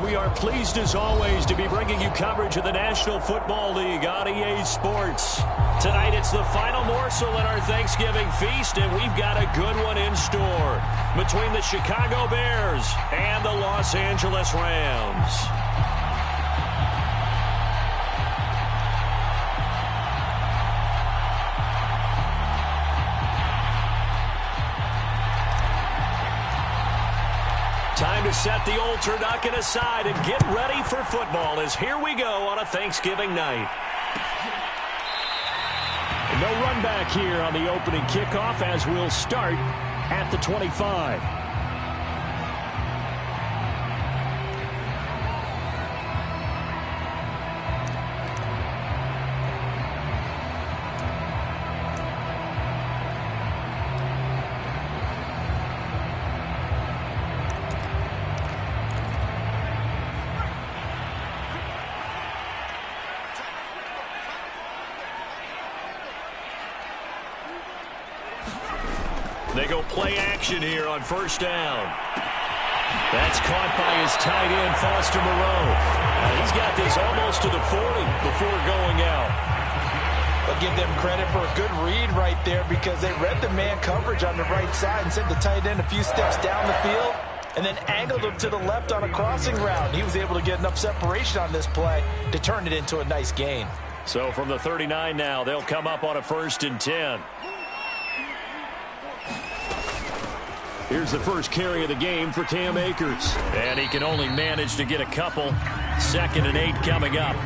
We are pleased as always to be bringing you coverage of the National Football League on EA Sports. Tonight it's the final morsel in our Thanksgiving feast, and we've got a good one in store between the Chicago Bears and the Los Angeles Rams. Time to set the old turducken aside and get ready for football as here we go on a Thanksgiving night. No run back here on the opening kickoff as we'll start at the 25. They go play action here on first down. That's caught by his tight end, Foster Moreau. He's got this almost to the 40 before going out. I'll give them credit for a good read right there because they read the man coverage on the right side and sent the tight end a few steps down the field and then angled him to the left on a crossing route. He was able to get enough separation on this play to turn it into a nice gain. So from the 39 now, they'll come up on a 1st and 10. Here's the first carry of the game for Cam Akers. And he can only manage to get a couple. 2nd and 8 coming up.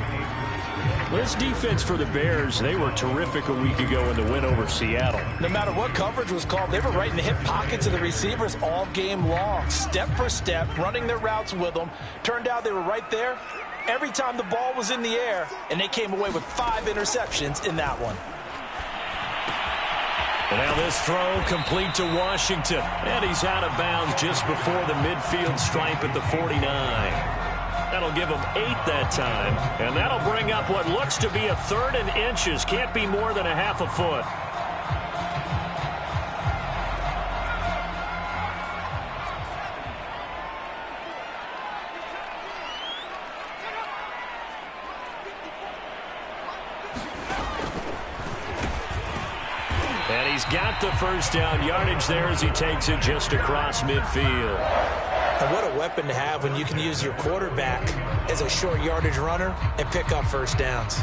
This defense for the Bears, they were terrific a week ago in the win over Seattle. No matter what coverage was called, they were right in the hip pockets of the receivers all game long. Step for step, running their routes with them. Turned out they were right there every time the ball was in the air, and they came away with 5 interceptions in that one. Now this throw complete to Washington. And he's out of bounds just before the midfield stripe at the 49. That'll give him 8 that time. And that'll bring up what looks to be a 3rd and inches. Can't be more than a half a foot. And he's got the first down yardage there as he takes it just across midfield. And what a weapon to have when you can use your quarterback as a short yardage runner and pick up first downs.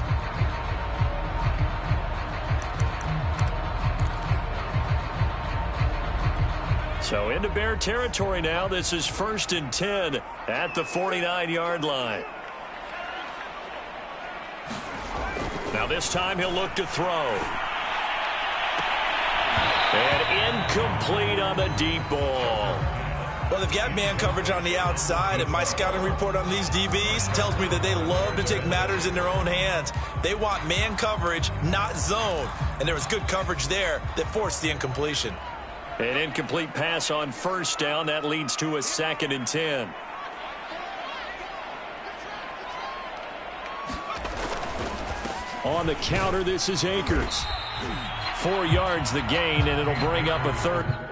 So into Bear territory now. This is 1st and 10 at the 49-yard line. Now this time he'll look to throw. And incomplete on the deep ball. Well, they've got man coverage on the outside, and my scouting report on these DBs tells me that they love to take matters in their own hands. They want man coverage, not zone. And there was good coverage there that forced the incompletion. An incomplete pass on first down. That leads to a 2nd and 10. On the counter, this is Akers. 4 yards the gain, and it'll bring up a 3rd.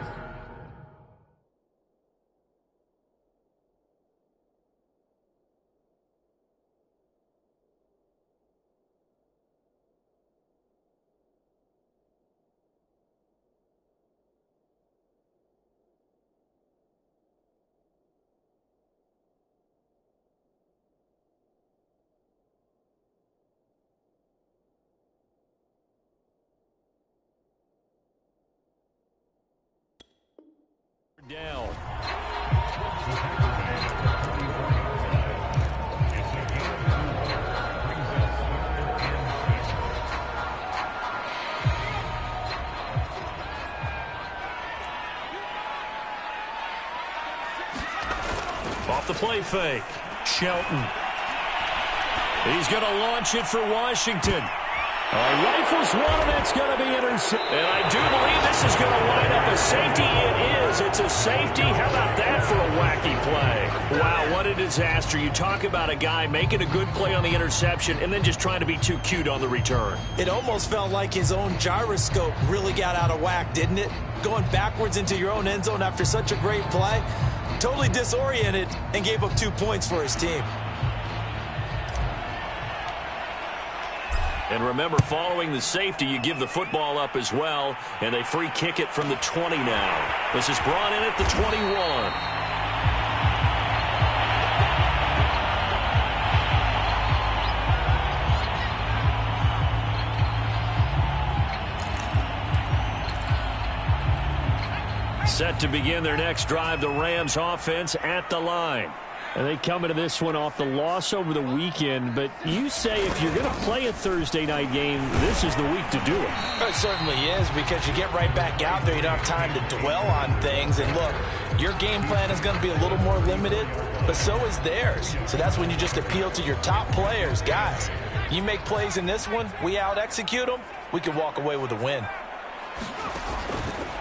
Down. Off the play fake. Shelton. He's going to launch it for Washington. Rifles one, and it's going to be intercepted. And I do believe this is going to line up a safety. It is. It's a safety. How about that for a wacky play? Wow, what a disaster. You talk about a guy making a good play on the interception and then just trying to be too cute on the return. It almost felt like his own gyroscope really got out of whack, didn't it? Going backwards into your own end zone after such a great play. totally disoriented and gave up 2 points for his team. And remember, following the safety, you give the football up as well, and they free kick it from the 20 now. This is brought in at the 21. Set to begin their next drive, the Rams offense at the line. And they come into this one off the loss over the weekend, but you say if you're going to play a Thursday night game, this is the week to do it. It certainly is, because you get right back out there. You don't have time to dwell on things. And look, your game plan is going to be a little more limited, but so is theirs. So that's when you just appeal to your top players. Guys, you make plays in this one, we out-execute them, we can walk away with a win.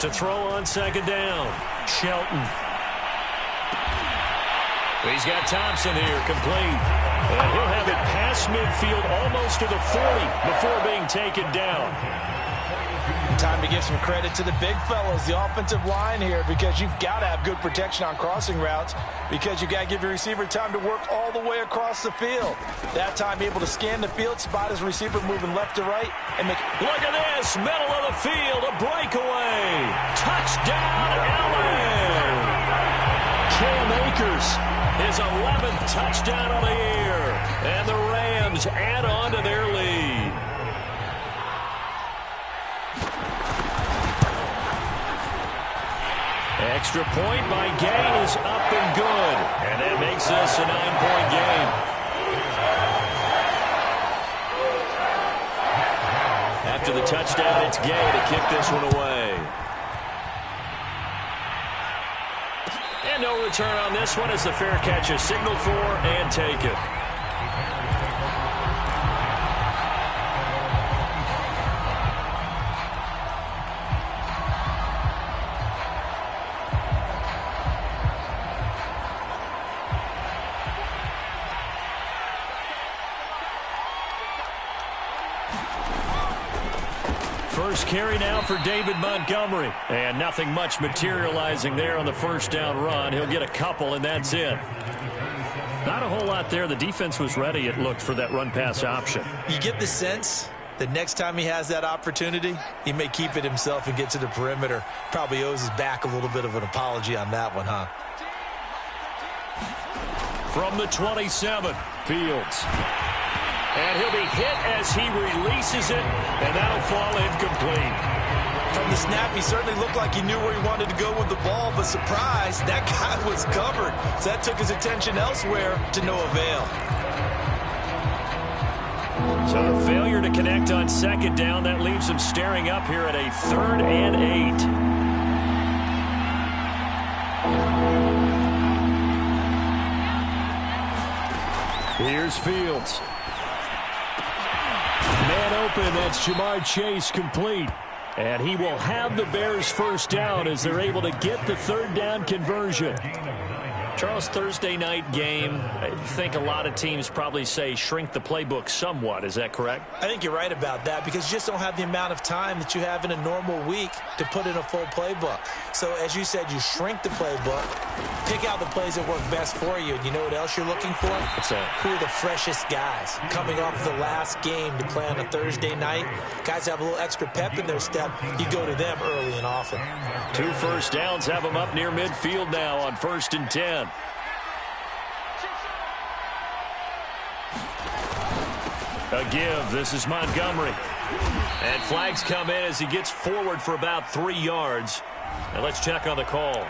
To throw on second down, Shelton. He's got Thompson here, complete. And he'll have it past midfield, almost to the 40, before being taken down. Time to give some credit to the big fellas, the offensive line here, because you've got to have good protection on crossing routes, because you've got to give your receiver time to work all the way across the field. That time able to scan the field, spot his receiver moving left to right, and make... Look at this, middle of the field, a breakaway. Touchdown, Allen. Cam Akers, his 11th touchdown of the year, and the Rams add on to their lead. Extra point by Gay is up and good, and that makes this a 9-point game. After the touchdown, it's Gay to kick this one away. And no return on this one as the fair catch is signaled for and taken. First carry now for David Montgomery. And nothing much materializing there on the first down run. He'll get a couple, and that's it. Not a whole lot there. The defense was ready, it looked, for that run-pass option. You get the sense that next time he has that opportunity, he may keep it himself and get to the perimeter. Probably owes his back a little bit of an apology on that one, huh? From the 27, Fields. And he'll be hit as he releases it, and that'll fall incomplete. From the snap, he certainly looked like he knew where he wanted to go with the ball, but surprise, that guy was covered. So that took his attention elsewhere to no avail. So a failure to connect on second down, that leaves him staring up here at a 3rd and 8. Here's Fields. Man open, that's Jamar Chase, complete. And he will have the Bears first down as they're able to get the 3rd down conversion. Charles, Thursday night game, I think a lot of teams probably say shrink the playbook somewhat. Is that correct? I think you're right about that, because you just don't have the amount of time that you have in a normal week to put in a full playbook. So as you said, you shrink the playbook, pick out the plays that work best for you. And you know what else you're looking for? What's that? Who are the freshest guys coming off the last game to play on a Thursday night? Guys have a little extra pep in their step. You go to them early and often. 2 first downs have them up near midfield now on 1st and 10. A give. This is Montgomery. And flags come in as he gets forward for about 3 yards. And let's check on the call.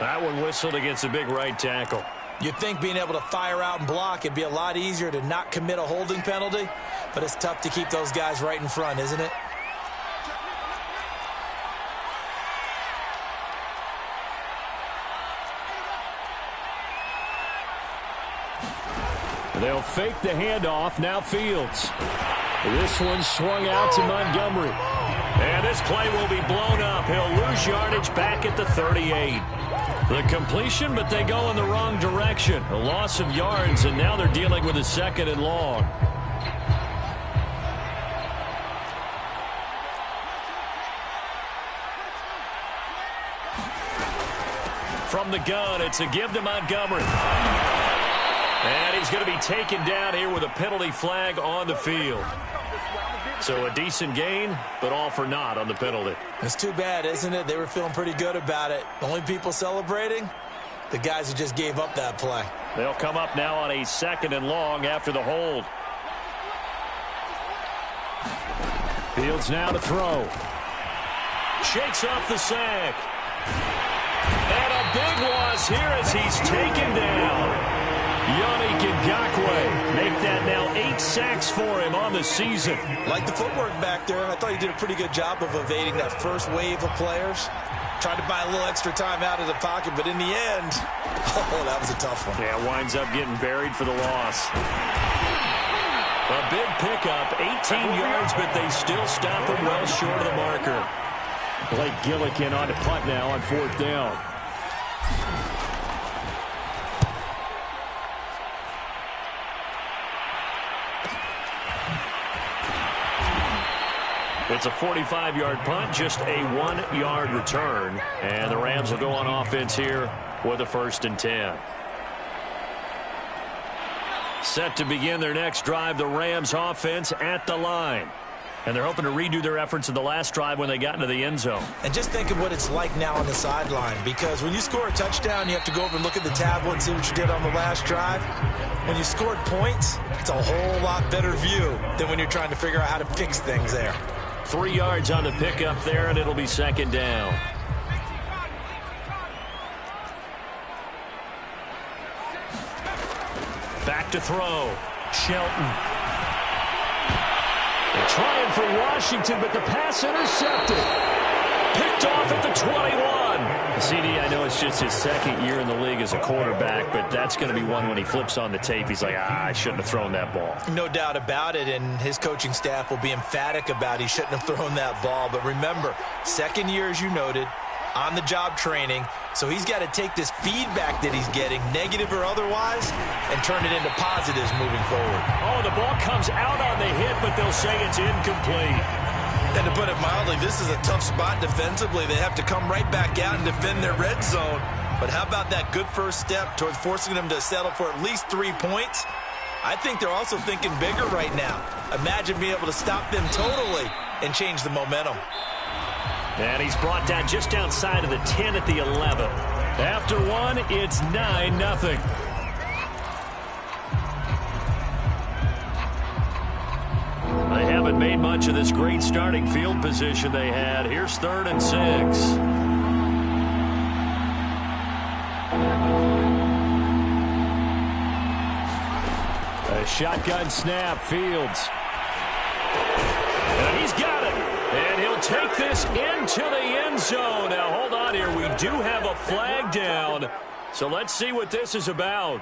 That one whistled against a big right tackle. You'd think being able to fire out and block, it'd be a lot easier to not commit a holding penalty, but it's tough to keep those guys right in front, isn't it? They'll fake the handoff. Now Fields. This one swung out to Montgomery. And this play will be blown up. He'll lose yardage back at the 38. The completion, but they go in the wrong direction. A loss of yards, and now they're dealing with a 2nd and long. From the gun, it's a give to Montgomery. And he's going to be taken down here with a penalty flag on the field. So a decent gain, but all for naught on the penalty. It's too bad, isn't it? They were feeling pretty good about it. The only people celebrating, the guys who just gave up that play. They'll come up now on a 2nd and long after the hold. Fields now to throw. Shakes off the sack. And a big loss here as he's taken down. Yannick Ngakoue make that now 8 sacks for him on the season. Like the footwork back there, I thought he did a pretty good job of evading that first wave of players. Tried to buy a little extra time out of the pocket, but in the end, oh, that was a tough one. Yeah, winds up getting buried for the loss. A big pickup, 18 yards, but they still stop him well short of the marker. Blake Gillikin on to punt now on 4th down. It's a 45-yard punt, just a 1-yard return. And the Rams will go on offense here with a 1st and 10. Set to begin their next drive, the Rams offense at the line. And they're hoping to redo their efforts in the last drive when they got into the end zone. And just think of what it's like now on the sideline, because when you score a touchdown, you have to go over and look at the tablet and see what you did on the last drive. When you scored points, it's a whole lot better view than when you're trying to figure out how to fix things there. 3 yards on the pickup there, and it'll be 2nd down. Back to throw. Shelton. They're trying for Washington, but the pass intercepted. Picked off at the 21. CD, I know it's just his 2nd year in the league as a quarterback, but that's going to be one when he flips on the tape. He's like, I shouldn't have thrown that ball. No doubt about it, and his coaching staff will be emphatic about he shouldn't have thrown that ball. But remember, 2nd year, as you noted, on-the-job training, so he's got to take this feedback that he's getting, negative or otherwise, and turn it into positives moving forward. Oh, the ball comes out on the hit, but they'll say it's incomplete. And to put it mildly, this is a tough spot defensively. They have to come right back out and defend their red zone. But how about that good first step towards forcing them to settle for at least 3 points? I think they're also thinking bigger right now. Imagine being able to stop them totally and change the momentum. And he's brought down just outside of the 10 at the 11. After one, it's 9-0. They haven't made much of this great starting field position they had. Here's 3rd and 6. A shotgun snap, Fields. And he's got it. And he'll take this into the end zone. Now, hold on here. We do have a flag down. So let's see what this is about.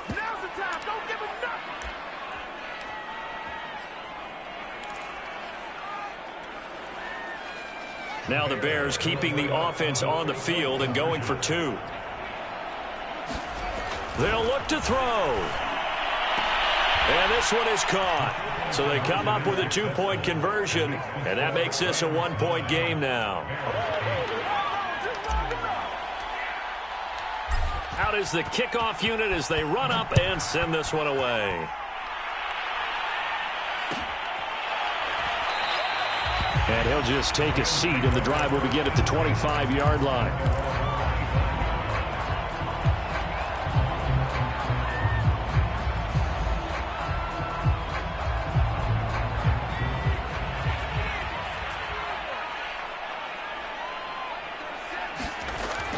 Now's the time. Don't give him nothing. Now the Bears keeping the offense on the field and going for 2. They'll look to throw. And this one is caught. So they come up with a 2-point conversion, and that makes this a 1-point game now. Out is the kickoff unit as they run up and send this one away. And he'll just take a seat, and the drive will begin at the 25-yard line.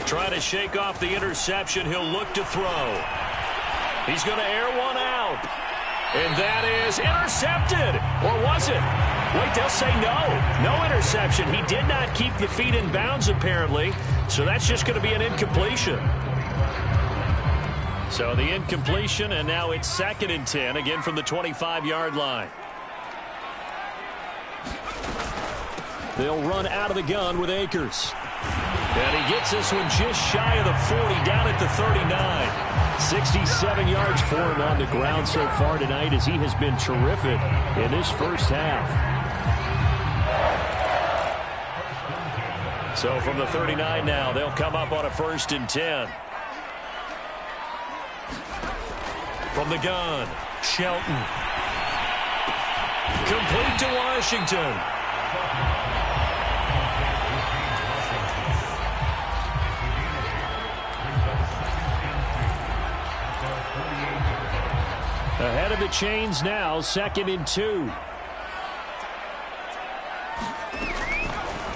Trying to shake off the interception. He'll look to throw. He's going to air one out. And that is intercepted. Or was it? Wait, they'll say no. No interception. He did not keep the feet in bounds, apparently. So that's just going to be an incompletion. So the incompletion, and now it's 2nd and 10, again from the 25-yard line. They'll run out of the gun with Akers. And he gets this one just shy of the 40, down at the 39. 67 yards for him on the ground so far tonight, as he has been terrific in this first half. So from the 39 now, they'll come up on a 1st and 10. From the gun, Shelton. Complete to Washington. Ahead of the chains now, 2nd and 2.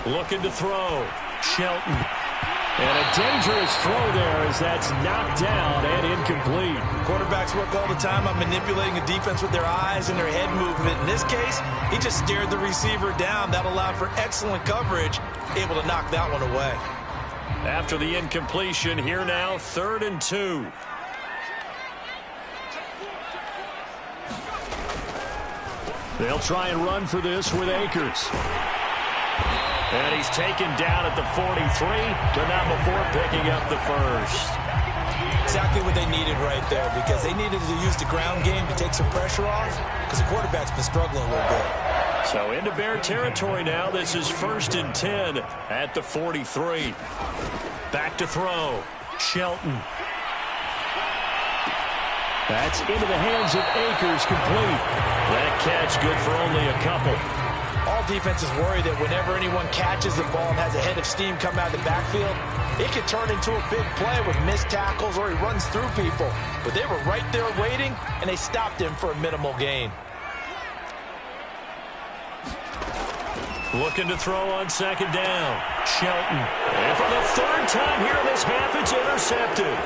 Looking to throw, Shelton. And a dangerous throw there as that's knocked down and incomplete. Quarterbacks work all the time on manipulating a defense with their eyes and their head movement. In this case, he just stared the receiver down. That allowed for excellent coverage, able to knock that one away. After the incompletion, here now, 3rd and 2. They'll try and run for this with Akers. And he's taken down at the 43, but not before picking up the first. Exactly what they needed right there, because they needed to use the ground game to take some pressure off, because the quarterback's been struggling a little bit. So into Bear territory now. This is 1st and 10 at the 43. Back to throw, Shelton. That's into the hands of Akers, complete. That catch good for only a couple. All defenses worry that whenever anyone catches the ball and has a head of steam come out of the backfield, it could turn into a big play with missed tackles or he runs through people. But they were right there waiting, and they stopped him for a minimal gain. Looking to throw on 2nd down, Shelton. And for the 3rd time here in this half, it's intercepted.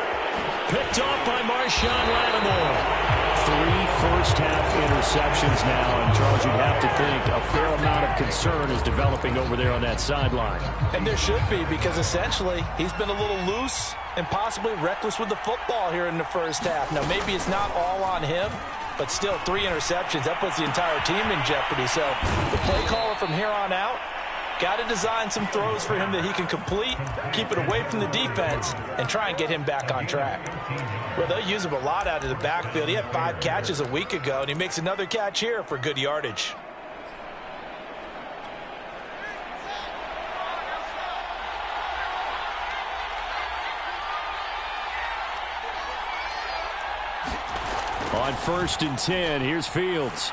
Picked off by Marshawn Lattimore. 3 first-half interceptions now, and Charles, you'd have to think a fair amount of concern is developing over there on that sideline. And there should be, because essentially he's been a little loose and possibly reckless with the football here in the first half. Now, maybe it's not all on him, but still 3 interceptions. That puts the entire team in jeopardy. So the play caller from here on out got to design some throws for him that he can complete, keep it away from the defense, and try and get him back on track. Well, they'll use him a lot out of the backfield. He had 5 catches a week ago, and he makes another catch here for good yardage. On 1st and 10, here's Fields.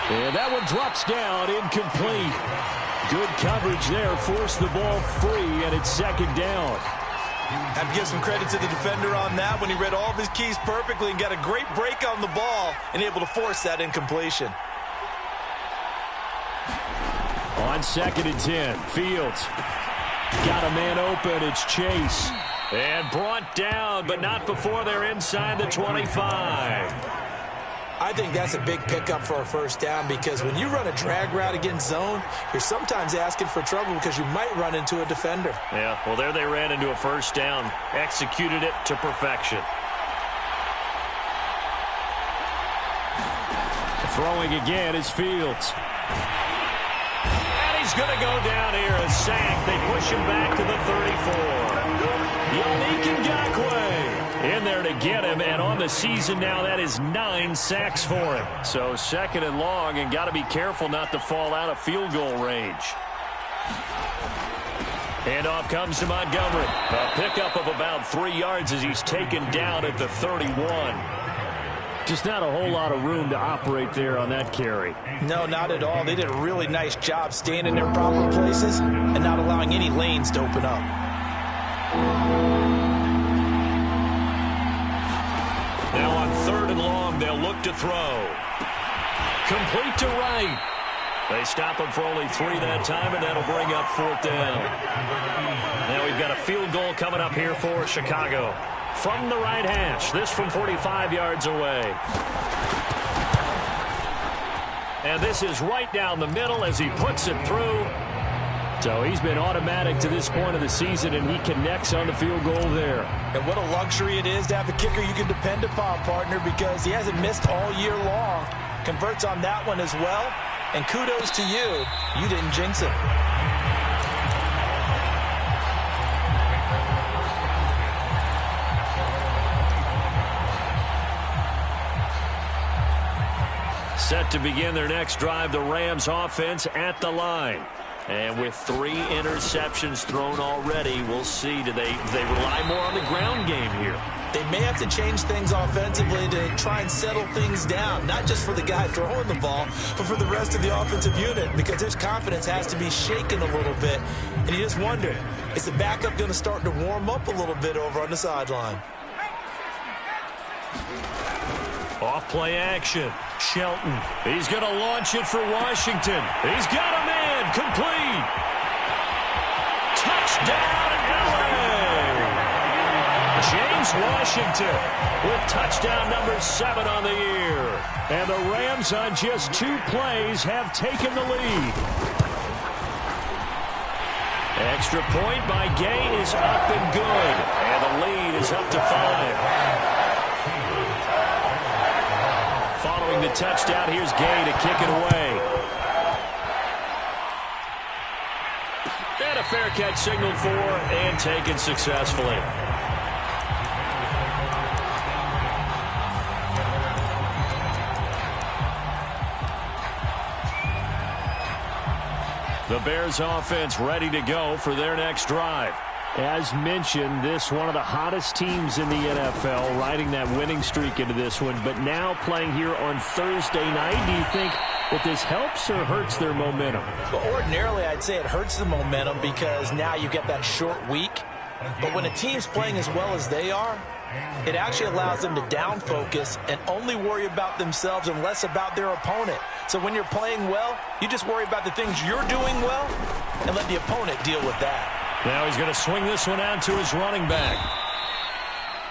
And that one drops down, incomplete. Good coverage there, forced the ball free, and it's 2nd down. Have to give some credit to the defender on that when he read all of his keys perfectly and got a great break on the ball and able to force that incompletion. On 2nd and 10, Fields. Got a man open, it's Chase. And brought down, but not before they're inside the 25. I think that's a big pickup for a 1st down, because when you run a drag route against zone, you're sometimes asking for trouble because you might run into a defender. Yeah, well, there they ran into a 1st down. Executed it to perfection. Throwing again is Fields. And he's going to go down here, a sack. They push him back to the 34. Yannick Ngakoue in there to get him, and on the season now, that is 9 sacks for him. So 2nd and long, and got to be careful not to fall out of field goal range. Handoff comes to Montgomery. A pickup of about 3 yards as he's taken down at the 31. Just not a whole lot of room to operate there on that carry. No, not at all. They did a really nice job staying in their proper places and not allowing any lanes to open up. Now on 3rd and long, they'll look to throw. Complete to Wright. They stop him for only 3 that time, and that'll bring up 4th down. Now we've got a field goal coming up here for Chicago. From the right hash, this from 45 yards away. And this is right down the middle as he puts it through. So he's been automatic to this point of the season, and he connects on the field goal there. And what a luxury it is to have a kicker you can depend upon, partner, because he hasn't missed all year long. Converts on that one as well. And kudos to you. You didn't jinx it. Set to begin their next drive, the Rams offense at the line. And with 3 interceptions thrown already, we'll see. Do they rely more on the ground game here? They may have to change things offensively to try and settle things down, not just for the guy throwing the ball, but for the rest of the offensive unit, because his confidence has to be shaken a little bit. And you just wonder, is the backup going to start to warm up a little bit over on the sideline? Off play action. Shelton. He's going to launch it for Washington. He's got a man. Complete. Touchdown, LA. James Washington with touchdown number 7 on the year. And the Rams on just 2 plays have taken the lead. Extra point by Gay is up and good. And the lead is up to 5. Following the touchdown, here's Gay to kick it away. And a fair catch signaled for and taken successfully. The Bears offense ready to go for their next drive. As mentioned, this one of the hottest teams in the NFL, riding that winning streak into this one, but now playing here on Thursday night. Do you think that this helps or hurts their momentum? Well, ordinarily, I'd say it hurts the momentum because now you get that short week. But when a team's playing as well as they are, it actually allows them to down focus and only worry about themselves and less about their opponent. So when you're playing well, you just worry about the things you're doing well and let the opponent deal with that. Now he's going to swing this one out to his running back.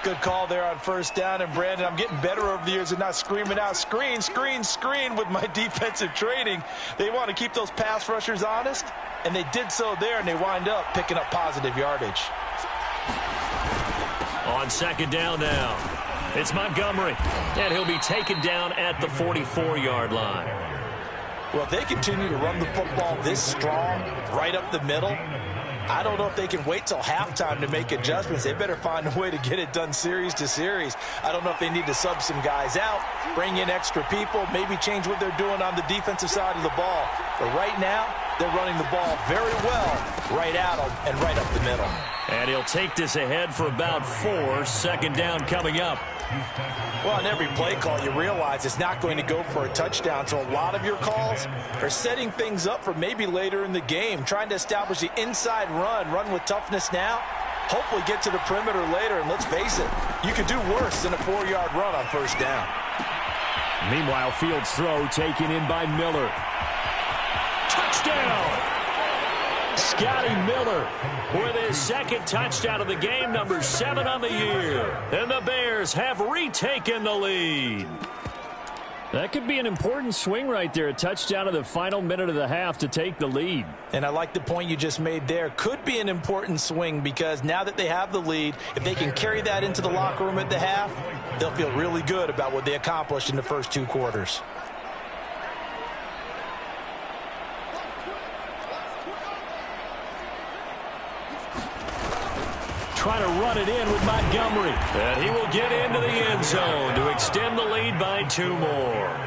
Good call there on first down. And, Brandon, I'm getting better over the years and not screaming out screen, screen, screen with my defensive training. They want to keep those pass rushers honest, and they did so there, and they wind up picking up positive yardage. On second down now, it's Montgomery, and he'll be taken down at the 44-yard line. Well, if they continue to run the football this strong, right up the middle, I don't know if they can wait till halftime to make adjustments. They better find a way to get it done series to series. I don't know if they need to sub some guys out, bring in extra people, maybe change what they're doing on the defensive side of the ball. But right now, they're running the ball very well right at them and right up the middle. And he'll take this ahead for about 4. Second down coming up. Well, on every play call, you realize it's not going to go for a touchdown. So a lot of your calls are setting things up for maybe later in the game, trying to establish the inside run with toughness now, hopefully get to the perimeter later. And let's face it, you could do worse than a 4-yard run on first down. Meanwhile, Fields' throw taken in by Miller. Touchdown! Scotty Miller with his second touchdown of the game, number 7 on the year. And the Bears have retaken the lead. That could be an important swing right there. A touchdown of the final minute of the half to take the lead. And I like the point you just made there. Could be an important swing because now that they have the lead, if they can carry that into the locker room at the half, they'll feel really good about what they accomplished in the first 2 quarters. Trying to run it in with Montgomery. And he will get into the end zone to extend the lead by 2 more.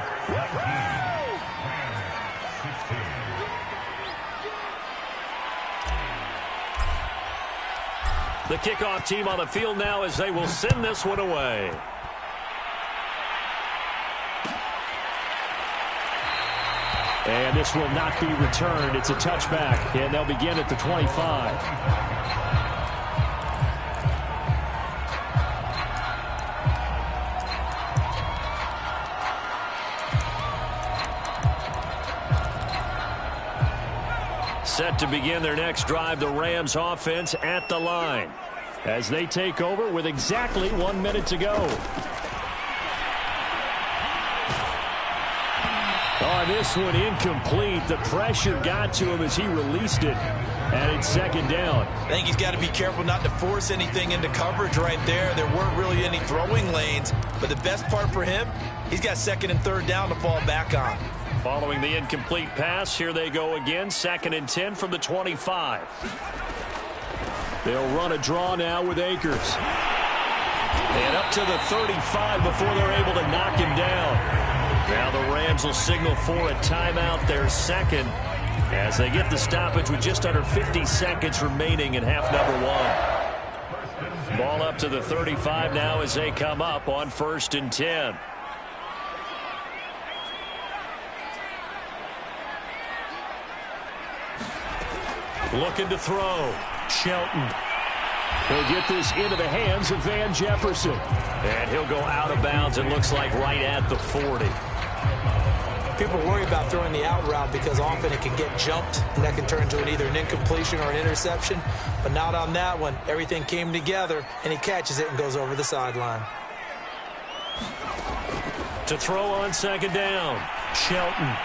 The kickoff team on the field now as they will send this one away. And this will not be returned. It's a touchback, and they'll begin at the 25. Set to begin their next drive, the Rams offense at the line as they take over with exactly 1 minute to go. Oh, this one incomplete. The pressure got to him as he released it. And it's second down. I think he's got to be careful not to force anything into coverage right there. There weren't really any throwing lanes. But the best part for him, he's got second and third down to fall back on. Following the incomplete pass, here they go again. Second and 10 from the 25. They'll run a draw now with Akers. And up to the 35 before they're able to knock him down. Now the Rams will signal for a timeout, their second. as they get the stoppage with just under 50 seconds remaining in half number one. Ball up to the 35 now as they come up on 1st and 10. Looking to throw. Shelton. He'll get this into the hands of Van Jefferson. And he'll go out of bounds, it looks like, right at the 40. People worry about throwing the out route because often it can get jumped, and that can turn into either an incompletion or an interception. But not on that one. Everything came together, and he catches it and goes over the sideline. To throw on 2nd down, Shelton.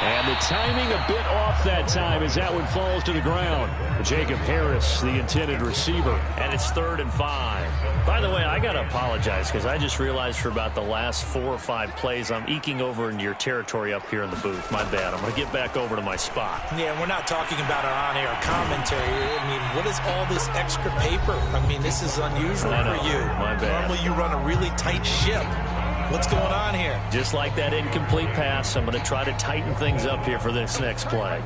And the timing a bit off that time as that one falls to the ground. Jacob Harris, the intended receiver. And it's 3rd and 5. By the way, I got to apologize because I just realized for about the last 4 or 5 plays, I'm eking over into your territory up here in the booth. My bad. I'm going to get back over to my spot. Yeah, we're not talking about our on-air commentary. I mean, what is all this extra paper? I mean, this is unusual for you. My bad. Normally you run a really tight ship. What's going on here? Just like that incomplete pass, I'm going to try to tighten things up here for this next play.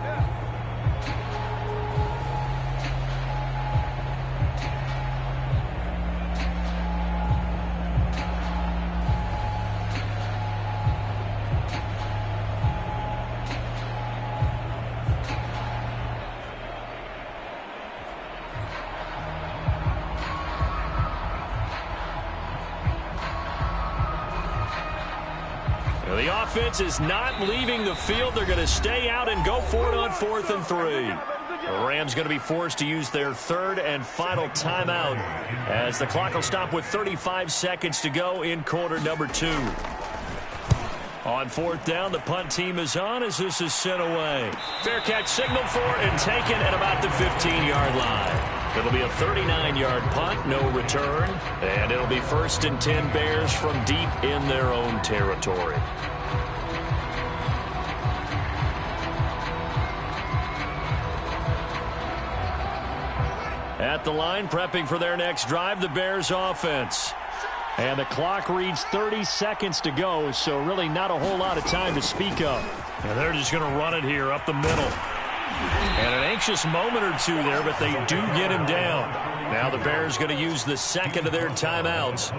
The offense is not leaving the field. They're going to stay out and go for it on 4th and 3. The Rams going to be forced to use their 3rd and final timeout as the clock will stop with 35 seconds to go in quarter number 2. On 4th down, the punt team is on as this is sent away. Fair catch signaled for and taken at about the 15-yard line. It'll be a 39-yard punt, no return, and it'll be 1st and 10 Bears from deep in their own territory. At the line, prepping for their next drive, the Bears offense. And the clock reads 30 seconds to go, so really not a whole lot of time to speak of. And they're just going to run it here up the middle. And an anxious moment or two there, but they do get him down. Now the Bears going to use the 2nd of their timeouts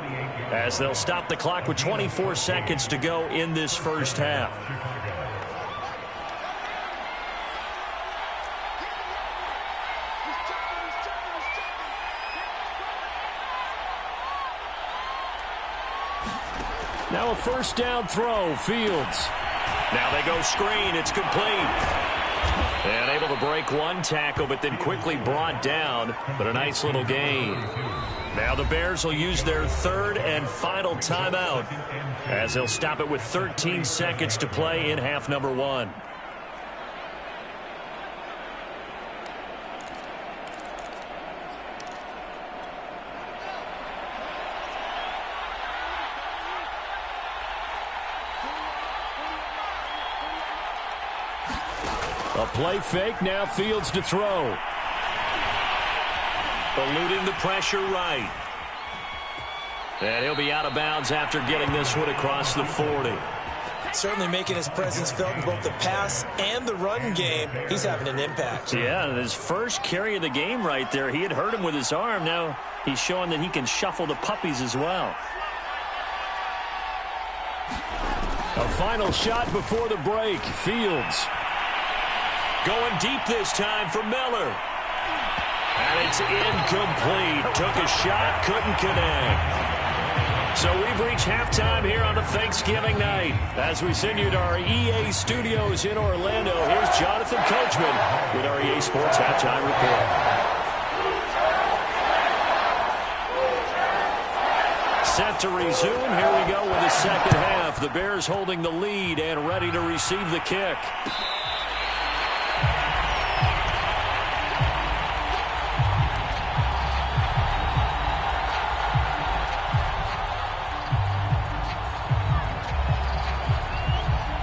as they'll stop the clock with 24 seconds to go in this first half. Now a 1st down throw, Fields. Now they go screen, it's complete. And able to break one tackle, but then quickly brought down, but a nice little gain. Now the Bears will use their 3rd and final timeout as they'll stop it with 13 seconds to play in half number 1. A play fake, now Fields to throw. Eluding the pressure right. And he'll be out of bounds after getting this one across the 40. Certainly making his presence felt in both the pass and the run game. He's having an impact. Yeah, his first carry of the game right there. He had hurt him with his arm. Now he's showing that he can shuffle the puppies as well. A final shot before the break. Fields. Going deep this time for Miller. And it's incomplete. Took a shot, couldn't connect. So we've reached halftime here on the Thanksgiving night. As we send you to our EA studios in Orlando, here's Jonathan Coachman with our EA Sports Halftime Report. Set to resume. Here we go with the second half. The Bears holding the lead and ready to receive the kick.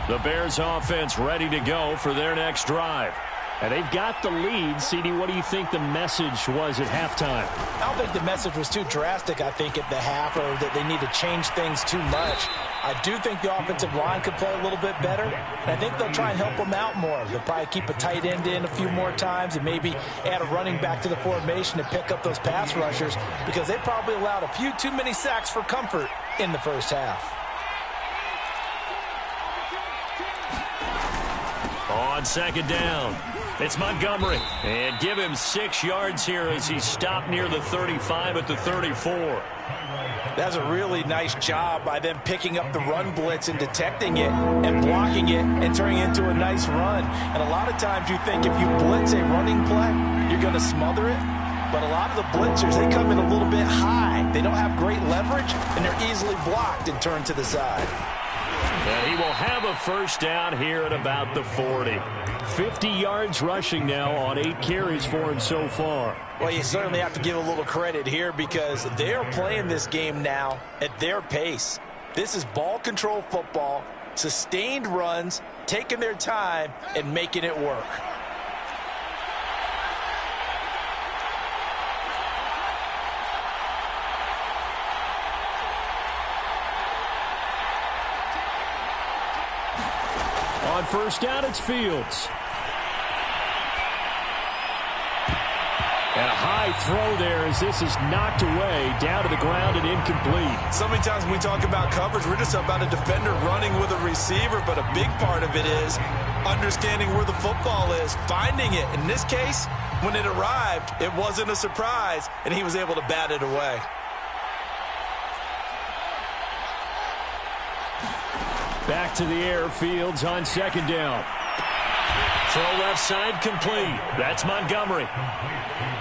The Bears offense ready to go for their next drive. And they've got the lead. CD, what do you think the message was at halftime? I don't think the message was too drastic, I think, at the half, or that they need to change things too much. I do think the offensive line could play a little bit better, and I think they'll try and help them out more. They'll probably keep a tight end in a few more times and maybe add a running back to the formation to pick up those pass rushers, because they probably allowed a few too many sacks for comfort in the first half. On second down, it's Montgomery. And give him 6 yards here as he stopped near the 35 at the 34. That's a really nice job by them picking up the run blitz and detecting it and blocking it and turning it into a nice run. And a lot of times you think if you blitz a running play, you're going to smother it. But a lot of the blitzers, they come in a little bit high. They don't have great leverage, and they're easily blocked and turned to the side. And he will have a first down here at about the 40. 50 yards rushing now on 8 carries for him so far. Well, you certainly have to give a little credit here because they're playing this game now at their pace. This is ball control football, sustained runs, taking their time, and making it work. On first down, it's Fields. And a high throw there as this is knocked away, down to the ground and incomplete. So many times when we talk about coverage, we're just about a defender running with a receiver, but a big part of it is understanding where the football is, finding it. In this case, when it arrived, it wasn't a surprise, and he was able to bat it away. Back to the air, Fields on second down. Throw left side complete. That's Montgomery.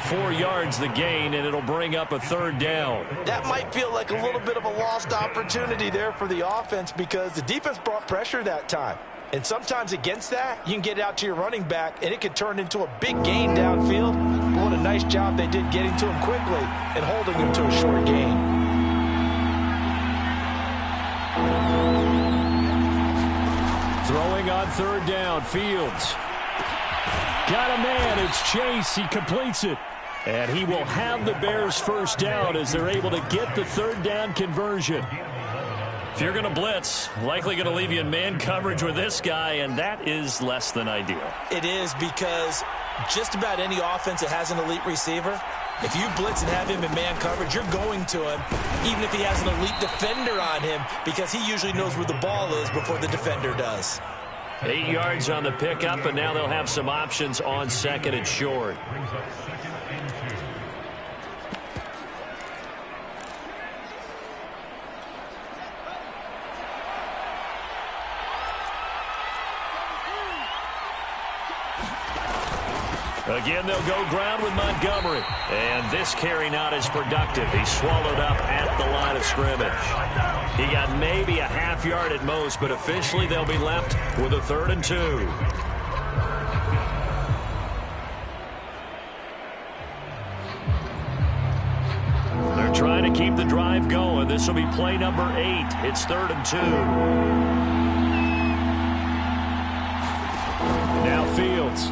4 yards the gain, and it'll bring up a third down. That might feel like a little bit of a lost opportunity there for the offense because the defense brought pressure that time. And sometimes against that, you can get out to your running back, and it can turn into a big gain downfield. But what a nice job they did getting to him quickly and holding him to a short gain. Throwing on third down, Fields. Got a man, it's Chase, he completes it. And he will have the Bears first down as they're able to get the third down conversion. If you're going to blitz, likely going to leave you in man coverage with this guy, and that is less than ideal. It is because just about any offense that has an elite receiver, if you blitz and have him in man coverage, you're going to him, even if he has an elite defender on him, because he usually knows where the ball is before the defender does. 8 yards on the pickup, and now they'll have some options on second and short. Again, they'll go ground with Montgomery. And this carry not as productive. He's swallowed up at the line of scrimmage. He got maybe a half yard at most, but officially they'll be left with a 3rd and 2. They're trying to keep the drive going. This will be play number 8. It's 3rd and 2. Now Fields.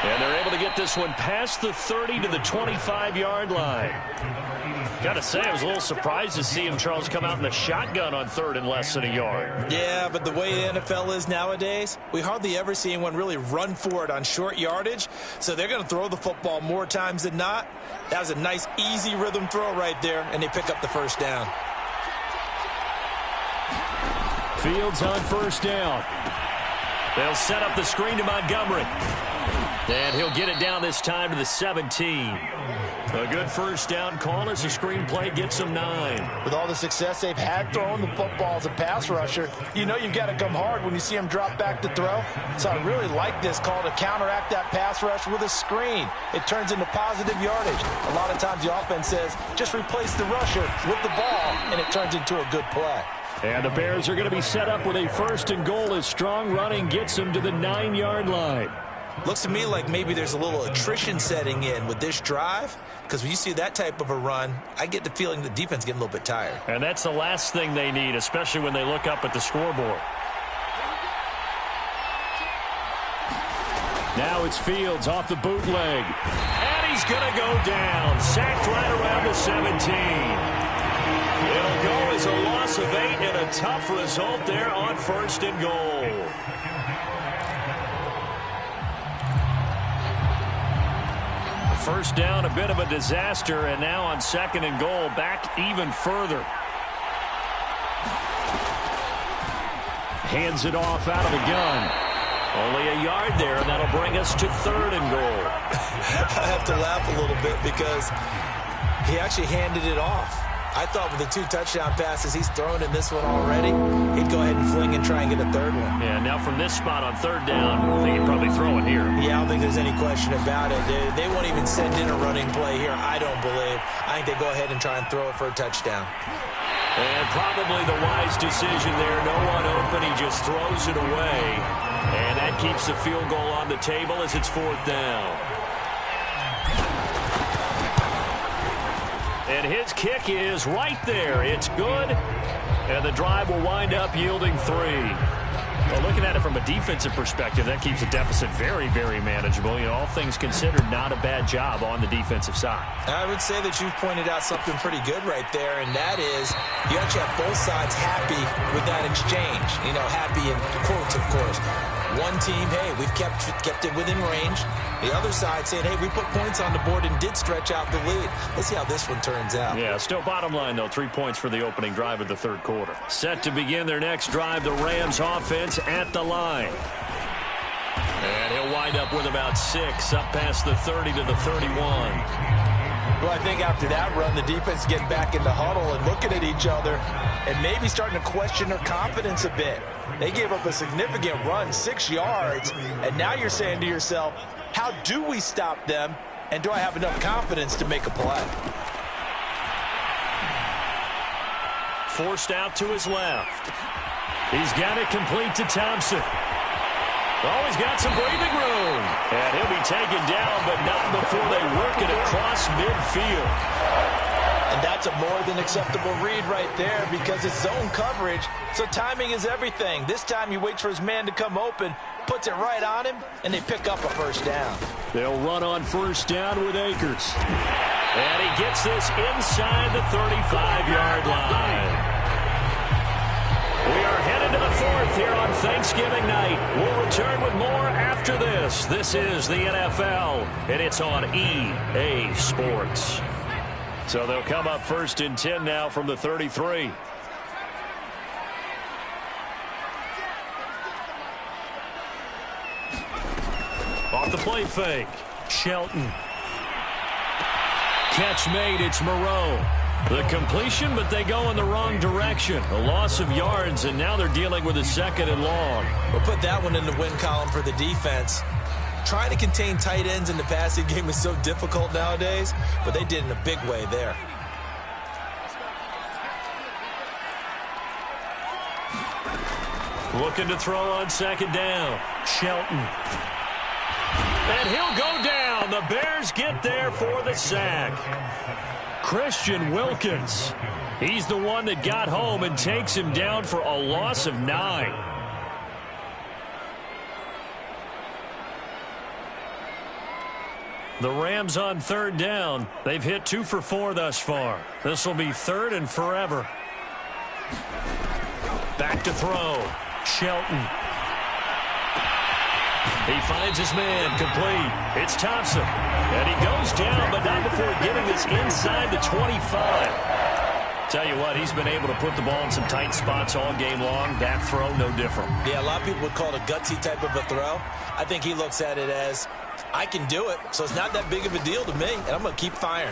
And they're able to get this one past the 30 to the 25-yard line. Got to say, I was a little surprised to see him, Charles, come out in the shotgun on 3rd and less than a yard. Yeah, but the way the NFL is nowadays, we hardly ever see anyone really run for it on short yardage. So they're going to throw the football more times than not. That was a nice, easy rhythm throw right there, and they pick up the first down. Fields on first down. They'll set up the screen to Montgomery. And he'll get it down this time to the 17. A good first down call as the screenplay gets him 9. With all the success they've had throwing the football as a pass rusher, you know you've got to come hard when you see him drop back to throw. So I really like this call to counteract that pass rush with a screen. It turns into positive yardage. A lot of times the offense says, just replace the rusher with the ball, and it turns into a good play. And the Bears are going to be set up with a 1st and goal as strong running gets them to the 9-yard line. Looks to me like maybe there's a little attrition setting in with this drive, because when you see that type of a run, I get the feeling the defense is getting a little bit tired. And that's the last thing they need, especially when they look up at the scoreboard. Now it's Fields off the bootleg. And he's going to go down. Sacked right around the 17. It'll go as a loss of 8 and a tough result there on 1st and goal. First down, a bit of a disaster, and now on 2nd and goal, back even further. Hands it off out of the gun. Only a yard there, and that'll bring us to 3rd and goal. I have to laugh a little bit because he actually handed it off. I thought with the 2 touchdown passes he's thrown in this one already, he'd go ahead and fling and try and get a 3rd one. Yeah, now from this spot on 3rd down, I think he'd probably throw it here. Yeah, I don't think there's any question about it. They won't even send in a running play here, I don't believe. I think they go ahead and try and throw it for a touchdown. And probably the wise decision there. No one open. He just throws it away. And that keeps the field goal on the table as it's 4th down. And his kick is right there. It's good. And the drive will wind up yielding 3. Well, looking at it from a defensive perspective, that keeps the deficit very, very manageable. You know, all things considered, not a bad job on the defensive side. I would say that you've pointed out something pretty good right there, and that is you actually have both sides happy with that exchange. You know, happy in quotes, of course. One team, hey, we've kept it within range. The other side saying, hey, we put points on the board and did stretch out the lead. Let's see how this one turns out. Yeah, still bottom line, though, 3 points for the opening drive of the 3rd quarter. Set to begin their next drive, the Rams offense at the line. And he'll wind up with about 6, up past the 30 to the 31. Well, I think after that run, the defense getting back in the huddle and looking at each other and maybe starting to question their confidence a bit. They gave up a significant run, 6 yards, and now you're saying to yourself, how do we stop them, and do I have enough confidence to make a play? Forced out to his left. He's got it complete to Thompson. Oh, he's got some breathing room. And he'll be taken down, but not before they work it across midfield. And that's a more than acceptable read right there because it's zone coverage, so timing is everything. This time he waits for his man to come open, puts it right on him, and they pick up a 1st down. They'll run on 1st down with Akers. And he gets this inside the 35-yard line. We are headed to the 4th here on Thanksgiving night. We'll return with more after this. This is the NFL, and it's on EA Sports. So they'll come up 1st and 10 now from the 33. Off the play fake. Shelton. Catch made. It's Moreau. The completion, but they go in the wrong direction. A loss of yards, and now they're dealing with a 2nd and long. We'll put that one in the win column for the defense. Trying to contain tight ends in the passing game is so difficult nowadays, but they did in a big way there. Looking to throw on 2nd down. Shelton. And he'll go down. The Bears get there for the sack. Christian Wilkins. He's the one that got home and takes him down for a loss of 9. The Rams on 3rd down. They've hit 2 for 4 thus far. This will be 3rd and forever. Back to throw. Shelton. He finds his man complete. It's Thompson. And he goes down, but not before getting this inside the 25. Tell you what, he's been able to put the ball in some tight spots all game long. That throw, no different. Yeah, a lot of people would call it a gutsy type of a throw. I think he looks at it as, I can do it, so it's not that big of a deal to me, and I'm going to keep firing.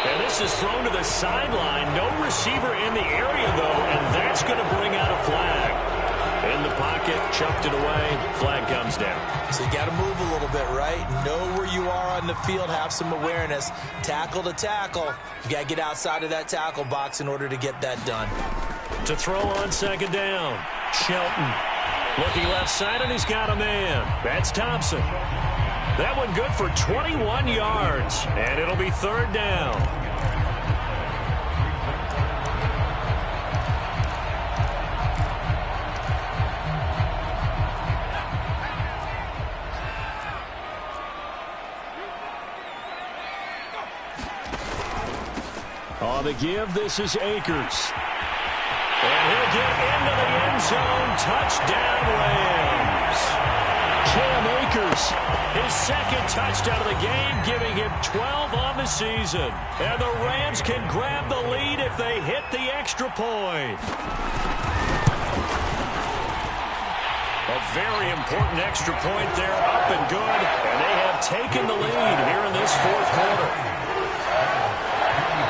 And this is thrown to the sideline. No receiver in the area, though, and that's going to bring out a flag. In the pocket, chucked it away, flag comes down. So you got to move a little bit, right? Know where you are on the field, have some awareness. Tackle to tackle. You got to get outside of that tackle box in order to get that done. To throw on 2nd down, Shelton. Looking left side, and he's got a man. That's Thompson. That one good for 21 yards, and it'll be 3rd down. On the give, this is Akers. And he'll get into the end zone. Touchdown, Rams. Cam Akers, his second touchdown of the game, giving him 12 on the season. And the Rams can grab the lead if they hit the extra point. A very important extra point there, up and good. And they have taken the lead here in this fourth quarter.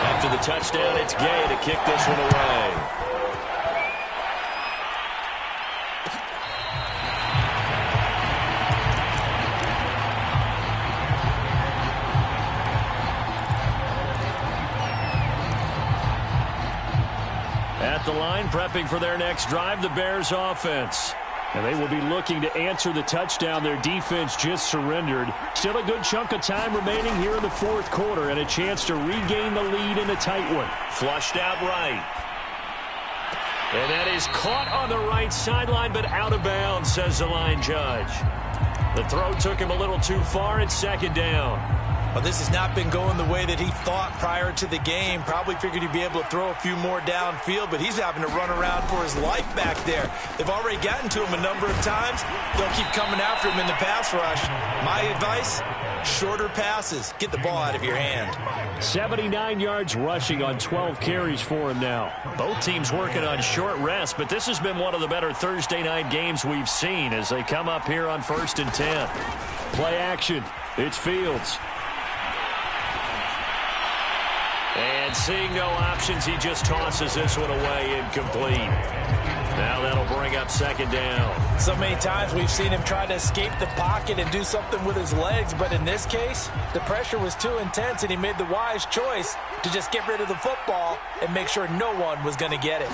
After the touchdown, it's Gay to kick this one away. At the line, prepping for their next drive, the Bears offense. And they will be looking to answer the touchdown their defense just surrendered. Still a good chunk of time remaining here in the fourth quarter and a chance to regain the lead in a tight one. Flushed out right. And that is caught on the right sideline, but out of bounds, says the line judge. The throw took him a little too far. It's second down. Well, this has not been going the way that he thought prior to the game. Probably figured he'd be able to throw a few more downfield, but he's having to run around for his life back there. They've already gotten to him a number of times. They'll keep coming after him in the pass rush. My advice, shorter passes. Get the ball out of your hand. 79 yards rushing on 12 carries for him now. Both teams working on short rest, but this has been one of the better Thursday night games we've seen as they come up here on 1st and 10. Play action. It's Fields. And seeing no options, he just tosses this one away incomplete. Now that'll bring up second down. So many times we've seen him try to escape the pocket and do something with his legs, but in this case, the pressure was too intense and he made the wise choice to just get rid of the football and make sure no one was going to get it.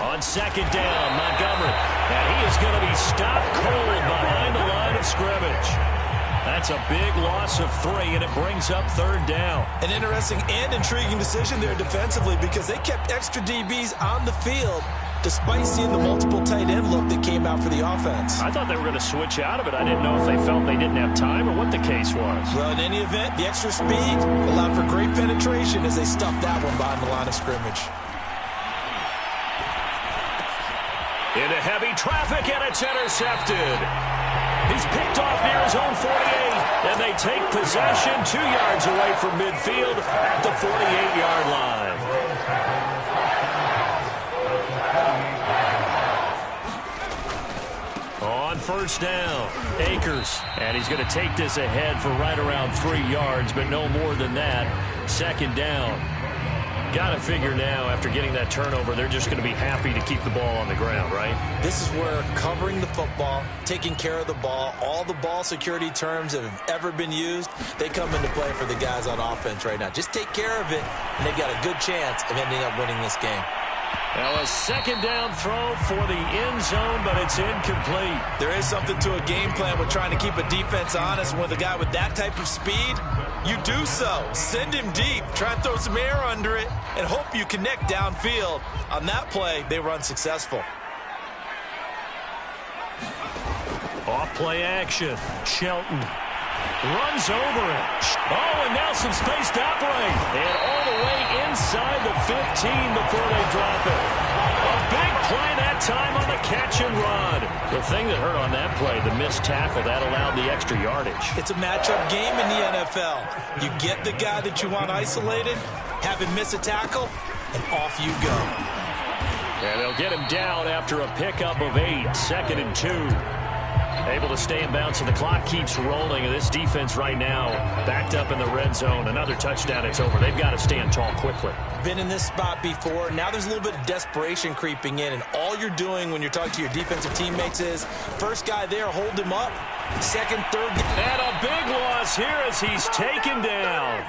On second down, Montgomery. And he is going to be stopped cold behind the line of scrimmage. That's a big loss of 3, and it brings up third down. An interesting and intriguing decision there defensively because they kept extra DBs on the field despite seeing the multiple tight end look that came out for the offense. I thought they were going to switch out of it. I didn't know if they felt they didn't have time or what the case was. Well, in any event, the extra speed allowed for great penetration as they stuffed that one behind the line of scrimmage. Into heavy traffic, and it's intercepted. He's picked off near his own 48, and they take possession 2 yards away from midfield at the 48-yard line. On first down, Akers, and he's going to take this ahead for right around 3 yards, but no more than that. Second down. Got to figure now, after getting that turnover, they're just going to be happy to keep the ball on the ground, right? This is where covering the football, taking care of the ball, all the ball security terms that have ever been used, they come into play for the guys on offense right now. Just take care of it, and they've got a good chance of ending up winning this game. Now a second down throw for the end zone, but it's incomplete. There is something to a game plan with trying to keep a defense honest. With a guy with that type of speed, you do so. Send him deep, try and throw some air under it, and hope you connect downfield. On that play, they were unsuccessful. Off play action. Shelton runs over it. Oh, and now some space to operate. And all the way inside the 15 before they drop it. A big play that time on the catch and run. The thing that hurt on that play, the missed tackle, that allowed the extra yardage. It's a matchup game in the NFL. You get the guy that you want isolated, have him miss a tackle, and off you go. And they'll get him down after a pickup of 8. 2nd and 2. Able to stay in bounds, and the clock keeps rolling. And this defense right now backed up in the red zone. Another touchdown, it's over. They've got to stand tall quickly. Been in this spot before. Now there's a little bit of desperation creeping in, and all you're doing when you're talking to your defensive teammates is first guy there, hold him up. Second, third. And a big loss here as he's taken down.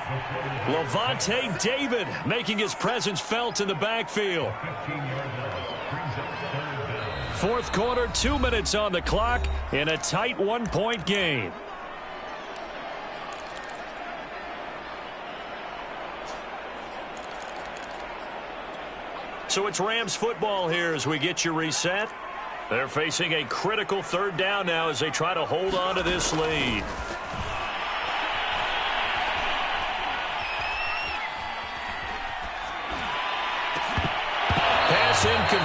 Lavonte David making his presence felt in the backfield. Fourth quarter, 2 minutes on the clock in a tight 1-point game. So it's Rams football here as we get you reset. They're facing a critical third down now as they try to hold on to this lead.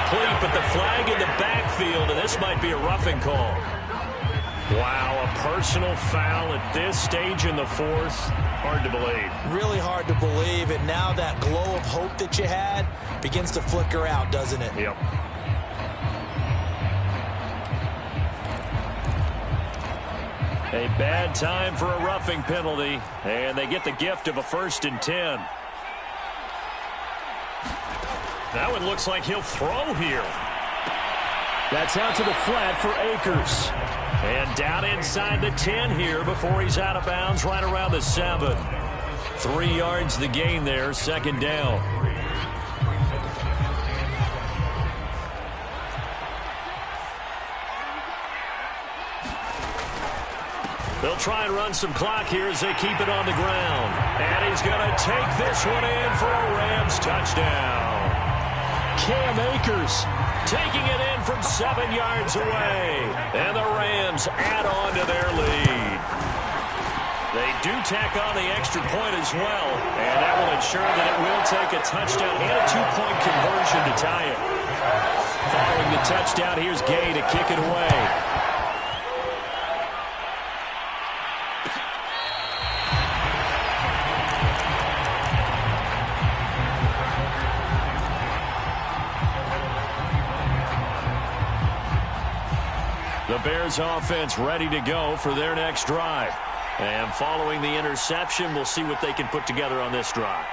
complete, but the flag in the backfield, and this might be a roughing call. Wow, a personal foul at this stage in the fourth. Hard to believe. Really hard to believe, and now that glow of hope that you had begins to flicker out, doesn't it? Yep. A bad time for a roughing penalty, and they get the gift of a 1st and 10. That one looks like he'll throw here. That's out to the flat for Akers. And down inside the 10 here before he's out of bounds right around the 7. 3 yards the gain there, 2nd down. They'll try and run some clock here as they keep it on the ground. And he's going to take this one in for a Rams touchdown. Cam Akers taking it in from 7 yards away. And the Rams add on to their lead. They do tack on the extra point as well. And that will ensure that it will take a touchdown and a 2-point conversion to tie it. Following the touchdown, here's Gay to kick it away. The Bears offense ready to go for their next drive. And following the interception, we'll see what they can put together on this drive.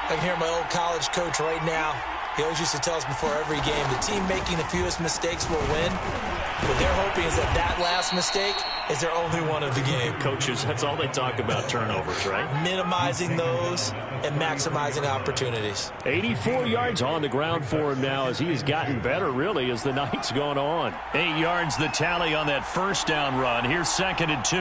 I can hear my old college coach right now. He always used to tell us before every game, the team making the fewest mistakes will win. What they're hoping is that that last mistake is their only one of the game. Coaches, that's all they talk about, turnovers, right? Minimizing those and maximizing opportunities. 84 yards on the ground for him now as he has gotten better, really, as the night's gone on. 8 yards the tally on that 1st down run. Here's 2nd and 2.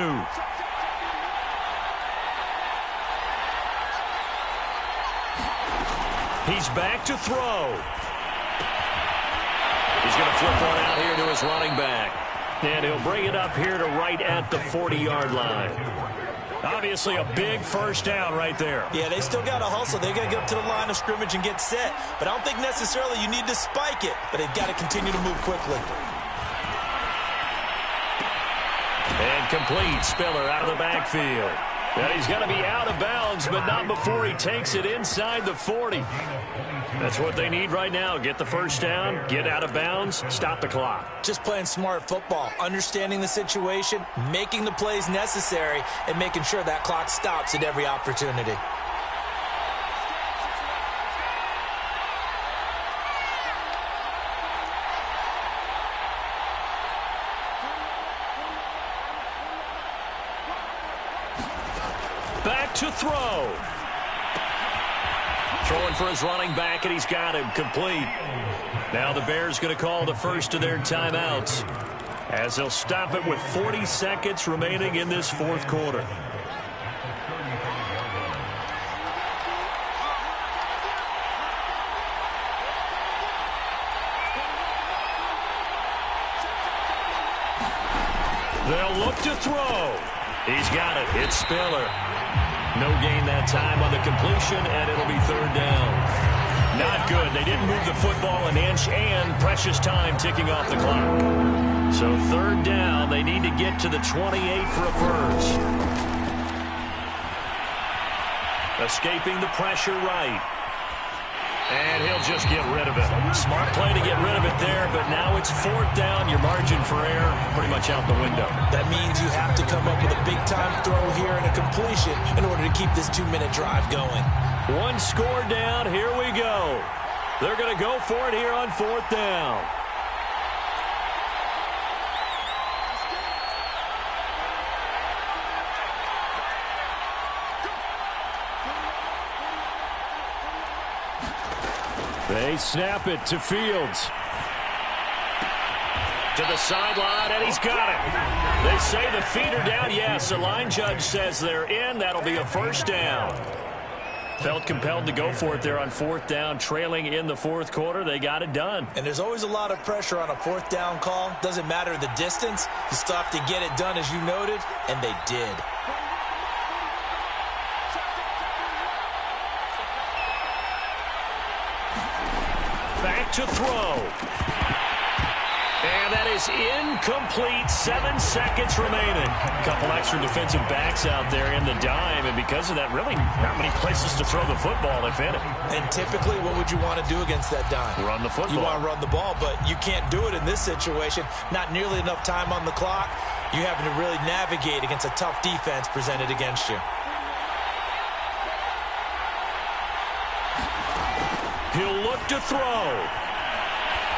He's back to throw. He's going to flip one out here to his running back. And he'll bring it up here to right at the 40-yard line. Obviously a big 1st down right there. Yeah, they still got to hustle. They got to get up to the line of scrimmage and get set. But I don't think necessarily you need to spike it. But they've got to continue to move quickly. And complete. Spiller out of the backfield. And he's going to be out of bounds, but not before he takes it inside the 40. That's what they need right now. Get the 1st down, get out of bounds, stop the clock. Just playing smart football, understanding the situation, making the plays necessary, and making sure that clock stops at every opportunity. Back to throw. Throwing for his running back, and he's got him complete. Now the Bears going to call the first of their timeouts as they'll stop it with 40 seconds remaining in this 4th quarter. They'll look to throw. He's got it. It's Spiller. No gain that time on the completion, and it'll be 3rd down. Not good. They didn't move the football an inch, and precious time ticking off the clock. So 3rd down. They need to get to the 28 for a first. Escaping the pressure right. And he'll just get rid of it. Smart play to get rid of it there, but now it's 4th down. Your margin for error pretty much out the window. That means you have to come up with a big-time throw here and a completion in order to keep this 2-minute drive going. 1 score down. Here we go. They're going to go for it here on 4th down. They snap it to Fields. To the sideline, and he's got it. They say the feet are down. Yes, the line judge says they're in. That'll be a 1st down. Felt compelled to go for it there on 4th down, trailing in the 4th quarter. They got it done. And there's always a lot of pressure on a 4th down call. Doesn't matter the distance. You still have to get it done, as you noted, and they did. Back to throw. And that is incomplete. 7 seconds remaining. A couple extra defensive backs out there in the dime, and because of that, really not many places to throw the football, if any. And typically, what would you want to do against that dime? Run the football. You want to run the ball, but you can't do it in this situation. Not nearly enough time on the clock. You're having to really navigate against a tough defense presented against you. He'll look to throw.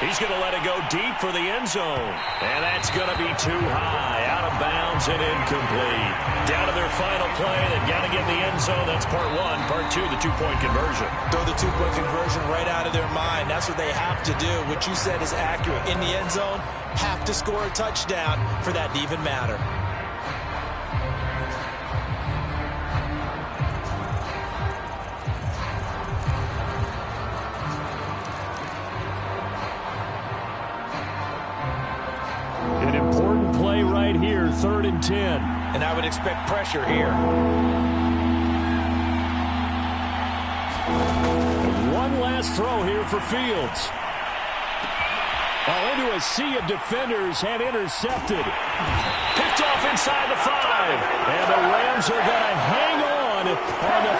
He's going to let it go deep for the end zone. And that's going to be too high. Out of bounds and incomplete. Down to their final play. They've got to get in the end zone. That's part one. Part two, the two-point conversion. Throw the two-point conversion right out of their mind. That's what they have to do. What you said is accurate. In the end zone, have to score a touchdown for that to even matter. An important play right here, 3rd and 10. And I would expect pressure here. One last throw here for Fields. Into a sea of defenders and intercepted. Picked off inside the 5. And the Rams are going to hang on the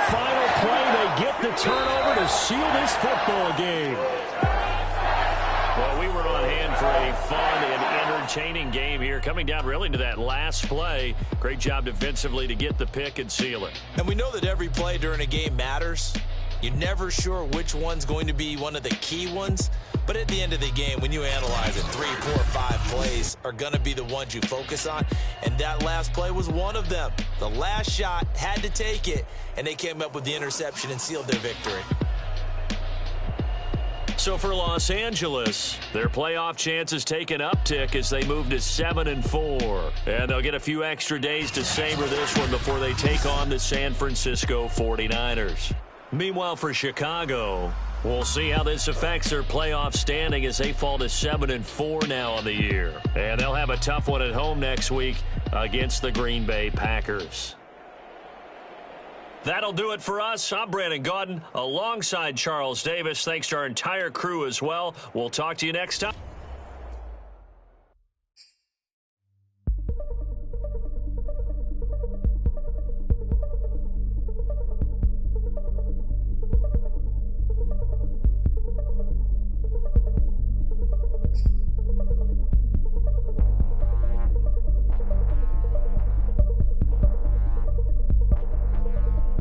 final play. They get the turnover to seal this football game. Well, we were on hand for a fun and entertaining game here, coming down really to that last play. Great job defensively to get the pick and seal it. And we know that every play during a game matters. You're never sure which one's going to be one of the key ones. But at the end of the game, when you analyze it, 3, 4, 5 plays are going to be the ones you focus on. And that last play was one of them. The last shot had to take it, and they came up with the interception and sealed their victory. So for Los Angeles, their playoff chances take an uptick as they move to 7-4. And they'll get a few extra days to savor this one before they take on the San Francisco 49ers. Meanwhile, for Chicago, we'll see how this affects their playoff standing as they fall to 7-4 now on the year. And they'll have a tough one at home next week against the Green Bay Packers. That'll do it for us. I'm Brandon Gaudin alongside Charles Davis. Thanks to our entire crew as well. We'll talk to you next time.